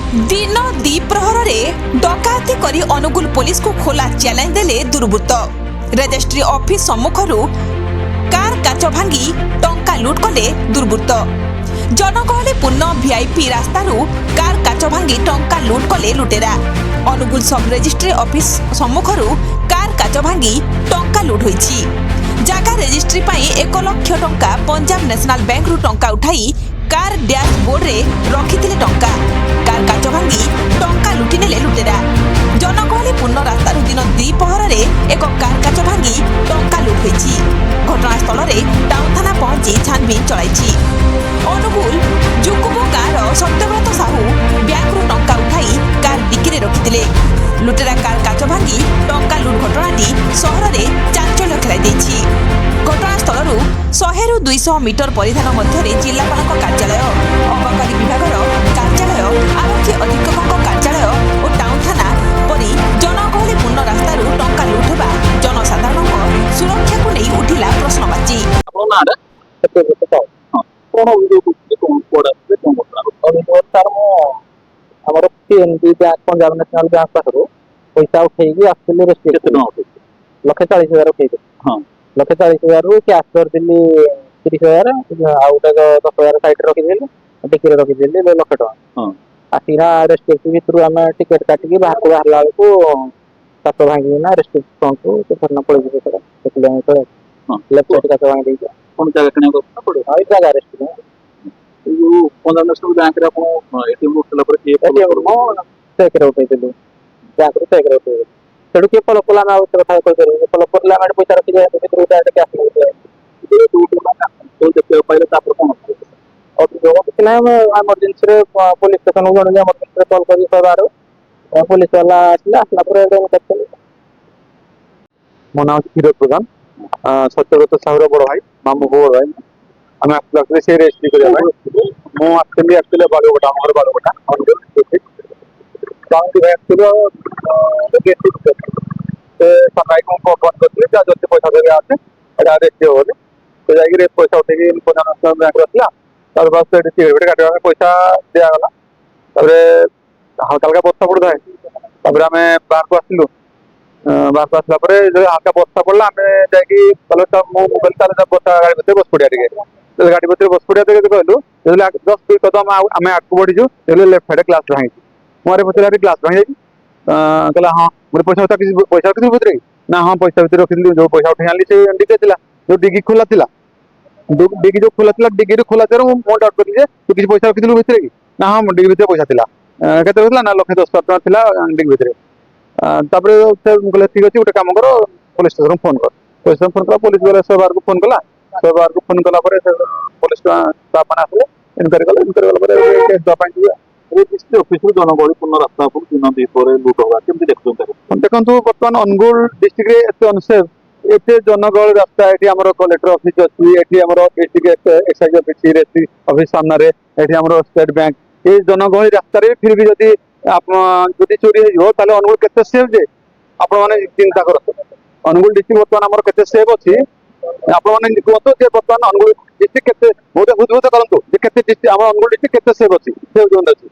दिन द्विप्रहर डकायती करी अनुगुल पुलिस को खोला चैलेंज देले दुर्बृत्त। रेजिस्ट्री ऑफिस सम्मुखर कार काच भांगी टंका लुट कले दुर्बृत्त। जनगहलीपूर्ण वीआईपी रास्तारू कार काच भांगी टंका लुट कले लुटेरा। अनुगुल सब रेजिस्ट्री ऑफिस सम्मुखर कार काच भांगी टंका लुट होईछि। जागा रेजिस्ट्री पाई 1 लाख टंका पंजाब नेशनल बैंक रु टंका उठाई कार डैशबोर्ड रे रखिथिले टंका। कार काच भांगी टंका लुटि नेले लुटेरा। जनगहलीपूर्ण रास्तारू दिन द्विप्रहर रे एक कार काच भांगी टंका लुट होईछि। घटनास्थल रे टाउन थाना पहुंची छानबीन चलाइछि। अनुगुल जुकुबो गाँव सत्यव्रत साहू बैंक रु टंका उठाई कार डिक्की रे रखिथिले। लुटेरा कार काच भांगी टंका लुट घटनाटी सहर रे चांचल्य खेलाई दैछि। घटनास्थल 100 ରୁ 200 मीटर परिधान मध्य जिलापाल कार्यालय, अबकारी विभाग कार्यालय, आरक्षी अधीक्षक कार्यालय और टाउन थाना परी जनगहलीपूर्ण रास्तारू टंका लुट होगा जनसाधारण सुरक्षा को नहीं उठिला प्रश्नवाची। पंजाब नेशनल बैंक पाखर पैसा उठे लक्षे 40,000 उठे 1,40,000 रु कैश करदेली 30,000 आउ 10,000 साइड रखिदेली टिकेट रखिदेली 2 लाख टका आसीना रेस्ट्रिक्ट भितर आम टिकेट काटिकी बाहर को बाहर बेलू सात भांगिना रेस्ट्रिक्ट फ्रंट को धरना पड़े किलोमीटर लेफ्ट साइड का भांगी कौन जगह किने को पड़े हां जगह रेस्ट्रिक्ट यो पंजाब नेशनल बैंक रे आपण एटीएम उठला पर के एटीएम मो चेक रे उठेदेली बैंक रे चेक रे उठेदेली सेडु के पल पला ना कथा कहि पल पला में पैसा रखि जाय भितर डायरेक्ट कैश ले तो देखते पहले तापर कोन और जो किसी ना इमरजेंसी रे पुलिस स्टेशन को जण इमरजेंसी रे कॉल करी सबारो पुलिस वाला आसला पर एडन करते मोना फिरोज प्रधान सत्यव्रत साहुर बड़ भाई मामू बड़ भाई आम आसला से रेजिस्ट्री करिया भाई मो एक्चुअली बालुगटा हमर बालुगटा काउंटी भाई एक्चुअली सकाई को फोन करते जा जल्दी पैसा देवे आसे एटा रेजिस्ट्री होले तो जाई पैसा उठे पंजाब नेशनल बैंक रखला तार बाद से टिकट काटवा में पैसा दिया गला तारे हल्का हल्का बस्ता पड़ता है तापर आम बाहर को आसलु बाहर को आसला परे जो हल्का बस्ता पड़ला आम जाई कल मोबाइल तार बस्ता गाड़ी भीतर बस पड़िया टिके गाड़ी भीतर बस पड़िया टिके कहलु 10 कदम आम आगू बढ़ीजु लेफ्ट साइड ग्लास भांगी मोरे पचर ग्लास भांगी कहला हाँ मोर पैसा पैसा रखी भीतर ना हाँ पैसा भीतर रखी जो पैसा उठे आनी से डिगे जो डिगी खोला डिगी जो खोला डिगी खोला मो डाउट करी तू किसी पैसा रखी भीतर कि ना हाँ डिगी भीतर पैसा था केते रखला ना 1,10,000 टका थिला डिगी भीतर कहले ठीक अच्छे गोटे कम कर पुलिस स्टेशन फोन कर पुलिस स्टेशन फोन कला पुलिस वाला 100 बार को फोन कला 100 बार को फोन कला पुलिस स्टाफ मैंने आसले इनक्वारी कला केस दवा रेजिस्ट्री ऑफिस रो जनगहलीपूर्ण रास्ता पर दिन द्विप्रहर लुट होगा केमति देखछन देखु बर्तमान अनुगुल डिस्ट्रिक्ट एत अनसेफ एत जनगहली रास्ता ये आम कलेक्टर ऑफिस अच्छी ये आम district excise office registry office सामने ये आम स्टेट बैंक ये जनगहली रास्ता फिर भी जदि चोरी हो अनुगुल केते सेफ जे आपण माने चिंता करत अनुगुल डिस्ट्रिक्ट बर्तमान आम केते सेफ अच्छी आपण माने कहतो जे बर्तमान अनुगुल डिस्ट्रिक्ट केते बहुत बुझबुझ करंतु जे केते डिस्ट्रिक्ट आम अनुगुल डिस्ट्रिक्ट केते सेफ अच्छी सेफ जोन अच्छी